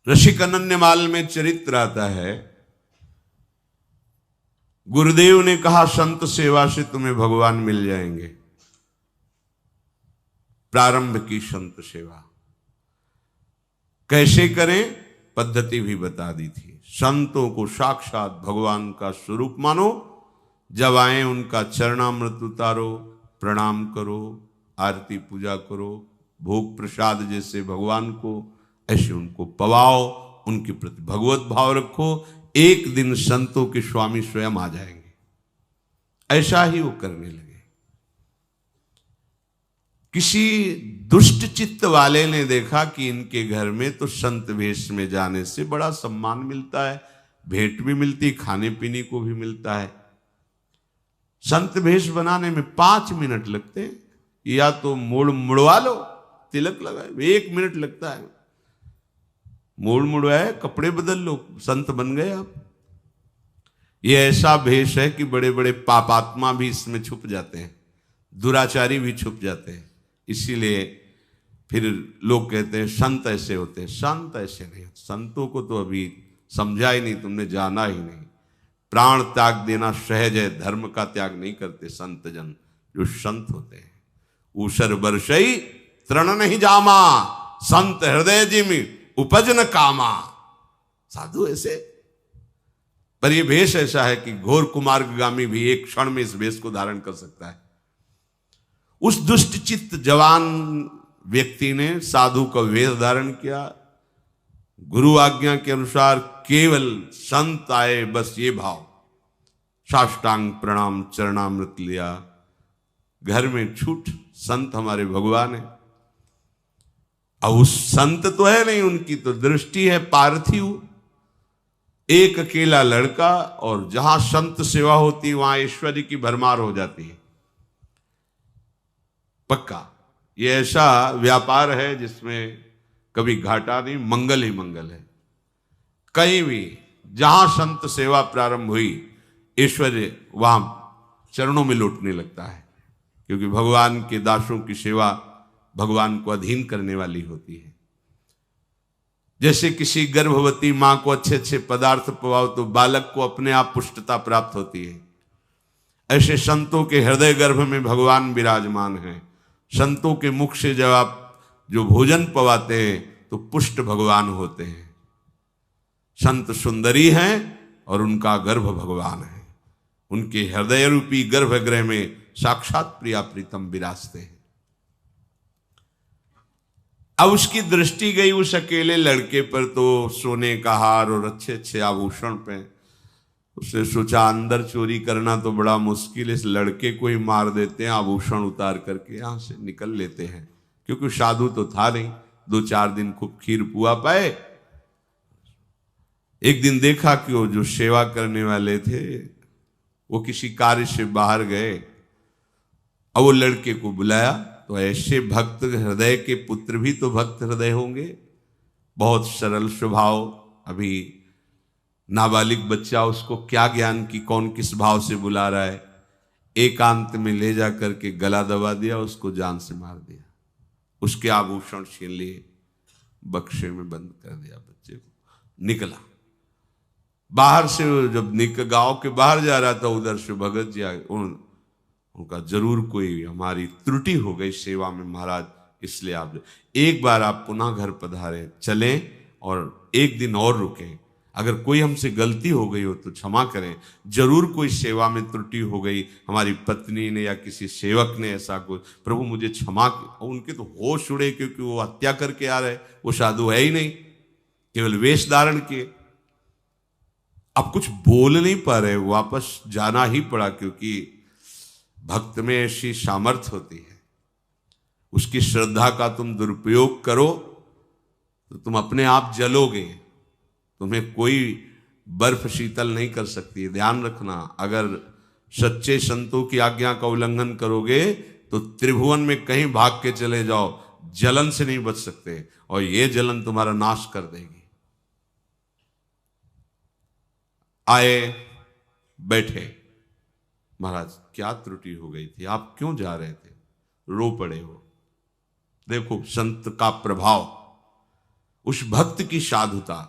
ऋषिक अनन्यमाल में चरित्र आता है, गुरुदेव ने कहा संत सेवा से तुम्हें भगवान मिल जाएंगे। प्रारंभ की संत सेवा कैसे करें, पद्धति भी बता दी थी। संतों को साक्षात भगवान का स्वरूप मानो, जब आए उनका चरणामृत उतारो, प्रणाम करो, आरती पूजा करो, भोग प्रसाद जैसे भगवान को ऐसे उनको पवाओ, उनके प्रति भगवत भाव रखो। एक दिन संतों के स्वामी स्वयं आ जाएंगे। ऐसा ही वो करने लगे। किसी दुष्ट चित्त वाले ने देखा कि इनके घर में तो संत वेश में जाने से बड़ा सम्मान मिलता है, भेंट भी मिलती, खाने पीने को भी मिलता है। संत वेश बनाने में 5 मिनट लगते हैं, या तो मोड़ मुड़वा लो, तिलक लगाए, 1 मिनट लगता है। मोड़ मुड़वाए, कपड़े बदल लो, संत बन गए आप। ये ऐसा भेष है कि बड़े बड़े पापात्मा भी इसमें छुप जाते हैं, दुराचारी भी छुप जाते हैं। इसीलिए फिर लोग कहते हैं संत ऐसे होते हैं। संत ऐसे नहीं, संतों को तो अभी समझा ही नहीं, तुमने जाना ही नहीं। प्राण त्याग देना सहज है, धर्म का त्याग नहीं करते संत जन जो संत होते हैं। ऊसर बरसई तृण नहीं जामा, संत हृदय जिमि उपज न कामा। साधु ऐसे, पर यह भेष ऐसा है कि घोर कुमार्गामी भी एक क्षण में इस भेष को धारण कर सकता है। उस दुष्ट चित्त जवान व्यक्ति ने साधु का वेश धारण किया, गुरु आज्ञा के अनुसार केवल संत आए, बस ये भाव, साष्टांग प्रणाम, चरणामृत लिया, घर में छूट, संत हमारे भगवान है। अब उस संत तो है नहीं, उनकी तो दृष्टि है पार्थिव, एक अकेला लड़का, और जहां संत सेवा होती वहां ऐश्वर्य की भरमार हो जाती है। पक्का ये ऐसा व्यापार है जिसमें कभी घाटा नहीं, मंगल ही मंगल है। कहीं भी जहां संत सेवा प्रारंभ हुई, ऐश्वर्य वहां चरणों में लौटने लगता है, क्योंकि भगवान के दासों की सेवा भगवान को अधीन करने वाली होती है। जैसे किसी गर्भवती मां को अच्छे अच्छे पदार्थ पवाओ तो बालक को अपने आप पुष्टता प्राप्त होती है, ऐसे संतों के हृदय गर्भ में भगवान विराजमान है। संतों के मुख से जब आप जो भोजन पवाते हैं तो पुष्ट भगवान होते हैं। संत सुंदरी हैं और उनका गर्भ भगवान है। उनके हृदय रूपी गर्भगृह में साक्षात प्रिया प्रीतम विराजते हैं। अब उसकी दृष्टि गई उस अकेले लड़के पर, तो सोने का हार और अच्छे अच्छे आभूषण पे। उसने सोचा अंदर चोरी करना तो बड़ा मुश्किल, इस लड़के को ही मार देते हैं, आभूषण उतार करके यहां से निकल लेते हैं। क्योंकि साधु तो था नहीं, 2-4 दिन खूब खीर पुआ पाए। एक दिन देखा कि वो जो सेवा करने वाले थे वो किसी कार्य से बाहर गए। अब वो लड़के को बुलाया, तो ऐसे भक्त हृदय के पुत्र भी तो भक्त हृदय होंगे, बहुत सरल स्वभाव। अभी नाबालिग बच्चा, उसको क्या ज्ञान की कौन किस भाव से बुला रहा है। एकांत में ले जा करके गला दबा दिया, उसको जान से मार दिया, उसके आभूषण छीन लिए, बक्से में बंद कर दिया, बच्चे को निकला। बाहर से जब गांव के बाहर जा रहा था, उधर से भगत जी आए। उनका जरूर कोई हमारी त्रुटि हो गई सेवा में महाराज, इसलिए आप एक बार आप पुनः घर पधारे, चलें और एक दिन और रुकें। अगर कोई हमसे गलती हो गई हो तो क्षमा करें, जरूर कोई सेवा में त्रुटि हो गई, हमारी पत्नी ने या किसी सेवक ने ऐसा कुछ, प्रभु मुझे क्षमा। उनके तो होश उड़े, क्योंकि वो हत्या करके आ रहे, वो साधु है ही नहीं, केवल वेश धारण किए। अब कुछ बोल नहीं पा रहे, वापस जाना ही पड़ा, क्योंकि भक्त में ऐसी सामर्थ्य होती है। उसकी श्रद्धा का तुम दुरुपयोग करो तो तुम अपने आप जलोगे, तुम्हें कोई बर्फ शीतल नहीं कर सकती है। ध्यान रखना, अगर सच्चे संतों की आज्ञा का उल्लंघन करोगे तो त्रिभुवन में कहीं भाग के चले जाओ, जलन से नहीं बच सकते, और ये जलन तुम्हारा नाश कर देगी। आए, बैठे। महाराज क्या त्रुटि हो गई थी, आप क्यों जा रहे थे, रो पड़े हो। देखो संत का प्रभाव, उस भक्त की साधुता।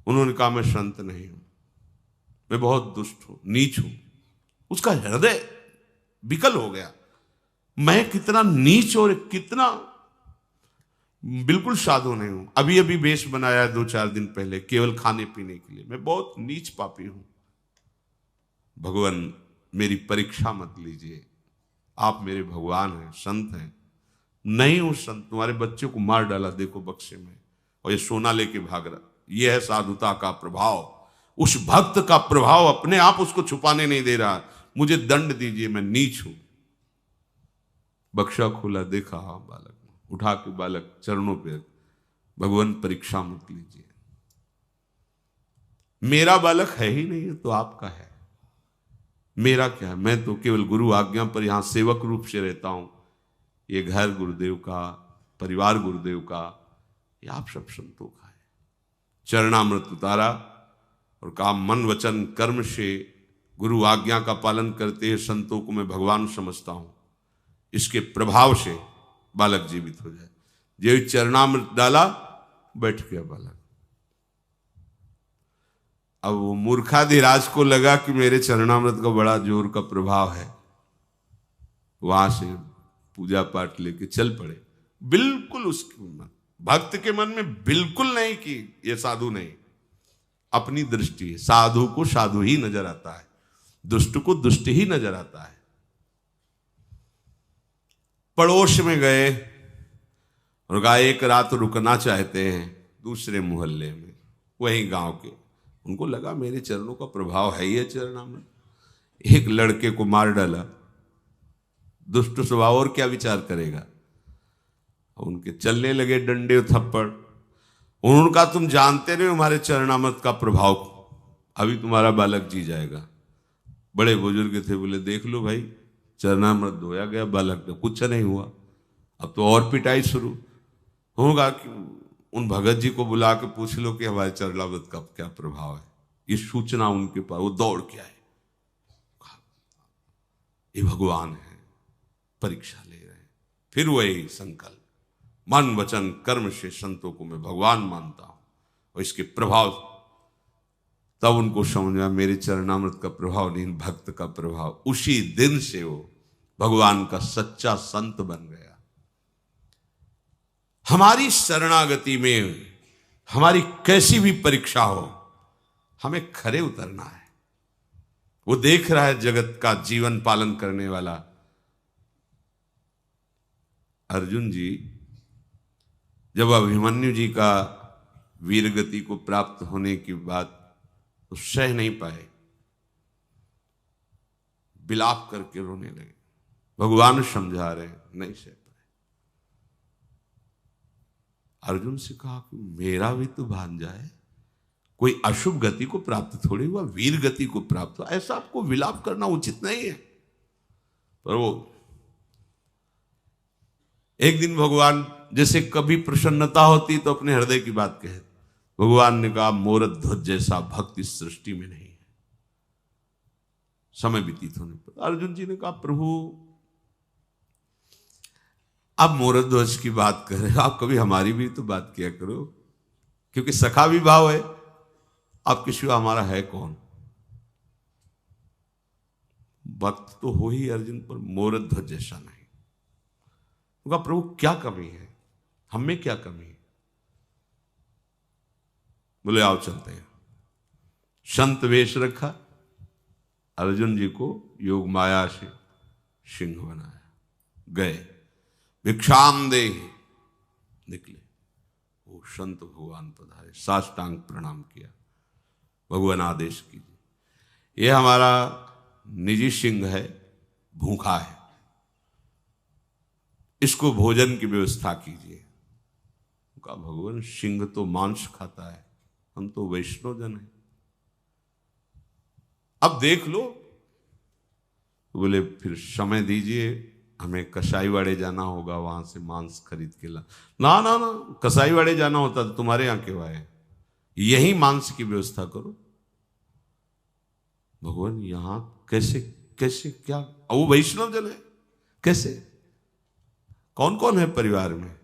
उन्होंने कहा मैं संत नहीं हूं, मैं बहुत दुष्ट हूं, नीच हूं। उसका हृदय विकल हो गया, मैं कितना नीच और कितना बिल्कुल साधु नहीं हूं। अभी अभी वेश बनाया 2-4 दिन पहले केवल खाने पीने के लिए, मैं बहुत नीच पापी हूं। भगवान मेरी परीक्षा मत लीजिए, आप मेरे भगवान हैं, संत हैं। नहीं हूं संत, तुम्हारे बच्चे को मार डाला देखो बक्से में, और ये सोना लेके भाग रहा। यह है साधुता का प्रभाव। उस भक्त का प्रभाव अपने आप उसको छुपाने नहीं दे रहा। मुझे दंड दीजिए, मैं नीच हूं। बक्सा खोला, देखा हाँ बालक, उठा के बालक चरणों पे, भगवान परीक्षा मत लीजिए, मेरा बालक है ही नहीं, तो आपका है, मेरा क्या है, मैं तो केवल गुरु आज्ञा पर यहां सेवक रूप से रहता हूं। ये घर गुरुदेव का, परिवार गुरुदेव का, ये आप सब संतों का है। चरणामृत उतारा और कहा मन वचन कर्म से गुरु आज्ञा का पालन करते हैं संतों को मैं भगवान समझता हूं, इसके प्रभाव से बालक जीवित हो जाए। जो चरणामृत डाला, बैठ गया बालक। अब वो मूर्खाधिराज को लगा कि मेरे चरणामृत का बड़ा जोर का प्रभाव है, वहां से पूजा पाठ लेके चल पड़े। बिल्कुल उसके मन, भक्त के मन में बिल्कुल नहीं कि ये साधु नहीं, अपनी दृष्टि है। साधु को साधु ही नजर आता है, दुष्ट को दुष्ट ही नजर आता है। पड़ोस में गए और कहा एक रात रुकना चाहते हैं दूसरे मोहल्ले में, वहीं गांव के। उनको लगा मेरे चरणों का प्रभाव है ये चरणामृत। एक लड़के को मार डाला, दुष्ट स्वभाव, और क्या विचार करेगा। उनके चलने लगे डंडे थप्पड़। उन्होंने कहा तुम जानते नहीं हमारे चरणामृत का प्रभाव, अभी तुम्हारा बालक जी जाएगा। बड़े बुजुर्ग थे, बोले देख लो भाई, चरणामृत धोया गया, बालक का कुछ नहीं हुआ। अब तो और पिटाई शुरू होगा कि उन भगत जी को बुला के पूछ लो कि हमारे चरणामृत का क्या प्रभाव है। ये सूचना उनके पास, वो दौड़ के आए, ये भगवान है, परीक्षा ले रहे हैं। फिर वही संकल्प, मन वचन कर्म से संतों को मैं भगवान मानता हूं, और इसके प्रभाव। तब उनको समझ आया मेरे चरणामृत का प्रभाव नहीं, भक्त का प्रभाव। उसी दिन से वो भगवान का सच्चा संत बन गया। हमारी शरणागति में हमारी कैसी भी परीक्षा हो, हमें खरे उतरना है। वो देख रहा है जगत का जीवन पालन करने वाला। अर्जुन जी जब अभिमन्यु जी का वीरगति को प्राप्त होने की बात तो सह नहीं पाए, विलाप करके रोने लगे। भगवान समझा रहे, नहीं सह पाए। अर्जुन से कहा कि मेरा भी तो भांजा है, कोई अशुभ गति को प्राप्त थोड़ी हुआ, वीर गति को प्राप्त हुआ, ऐसा आपको विलाप करना उचित नहीं है। पर वो एक दिन भगवान जैसे कभी प्रसन्नता होती तो अपने हृदय की बात कहे। भगवान ने कहा मोरत ध्वज जैसा भक्त इस सृष्टि में नहीं है। समय व्यतीत होने पर अर्जुन जी ने कहा प्रभु आप मोरत ध्वज की बात कर रहे हो, आप कभी हमारी भी तो बात किया करो, क्योंकि सखा विभाव है, आपके सिवा हमारा है कौन। भक्त तो हो ही अर्जुन, पर मोरत ध्वज जैसा नहीं। कहा प्रभु क्या कमी है, हम में क्या कमी है। बोले आओ चलते हैं। संत वेश रखा, अर्जुन जी को योग माया से सिंह बनाया, गए भिक्षाम दे, निकले। वो संत भगवान पधारे, साष्टांग प्रणाम किया। भगवान आदेश कीजिए, ये हमारा निजी सिंह है, भूखा है, इसको भोजन की व्यवस्था कीजिए। कहा भगवान सिंह तो मांस खाता है, हम तो वैष्णव जन हैं, अब देख लो। बोले फिर समय दीजिए, हमें कसाईवाड़े जाना होगा, वहां से मांस खरीद के ला। ना ना ना, कसाईवाड़े जाना होता तो तुम्हारे यहां क्यों आए, यही मांस की व्यवस्था करो। भगवान यहां कैसे कैसे क्या, वो वैष्णव जन है, कैसे, कौन कौन है परिवार में।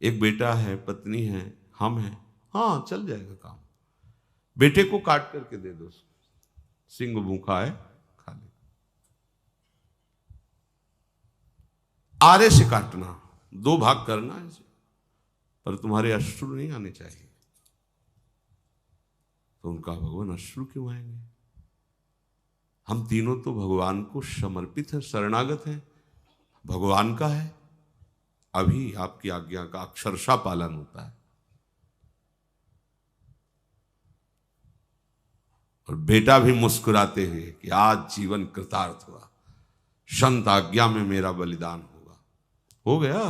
एक बेटा है, पत्नी है, हम हैं, हाँ चल जाएगा काम। बेटे को काट करके दे दो, सिंह भूखा है खा ले। आरे से काटना, 2 भाग करना है, पर तुम्हारे अश्रु नहीं आने चाहिए। तो उनका भगवान अश्रु क्यों आएंगे? हम तीनों तो भगवान को समर्पित है, शरणागत है, भगवान का है। अभी आपकी आज्ञा का अक्षरशः पालन होता है। और बेटा भी मुस्कुराते हुए कि आज जीवन कृतार्थ हुआ, संत आज्ञा में मेरा बलिदान होगा। हो गया।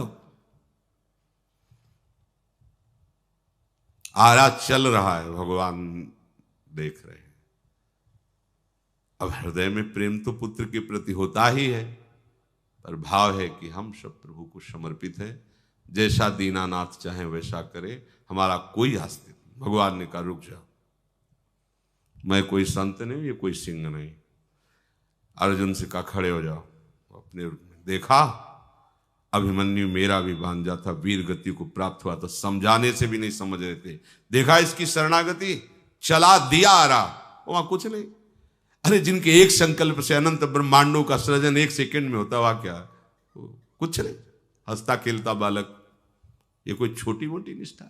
आरा चल रहा है, भगवान देख रहे हैं। अब हृदय में प्रेम तो पुत्र के प्रति होता ही है, पर भाव है कि हम सब प्रभु को समर्पित है, जैसा दीनानाथ चाहे वैसा करे, हमारा कोई आस्तिक। भगवान ने कहा रुक जाओ, मैं कोई संत नहीं, ये कोई सिंह नहीं। अर्जुन से कहा खड़े हो जाओ। अपने देखा अभिमन्यु मेरा भी भांजा था, वीर गति को प्राप्त हुआ, तो समझाने से भी नहीं समझ रहे थे। देखा इसकी शरणागति, चला दिया आ रहा, वहां कुछ नहीं। अरे जिनके एक संकल्प से अनंत ब्रह्मांडों का सृजन 1 सेकंड में होता, वहां क्या कुछ नहीं, हंसता खेलता बालक। ये कोई छोटी मोटी निष्ठा?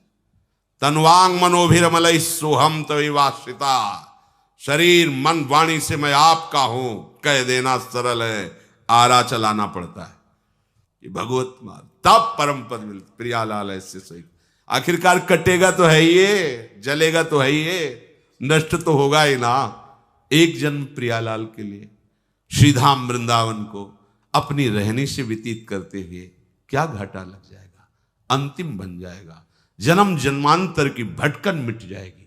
तन्वांग मनोभिरमल सोहम तविवाश्रिता, शरीर मन वाणी से मैं आपका हूं कह देना सरल है, आरा चलाना पड़ता है। ये भगवत मार्ग, तब परम पद मिलता। प्रियालाल ऐसे सही, आखिरकार कटेगा तो है ये, जलेगा तो है ये, नष्ट तो होगा ही ना। एक जन्म प्रियालाल के लिए श्रीधाम वृंदावन को अपनी रहनी से व्यतीत करते हुए क्या घाटा लग जाएगा, अंतिम बन जाएगा। जन्म जन्मांतर की भटकन मिट जाएगी।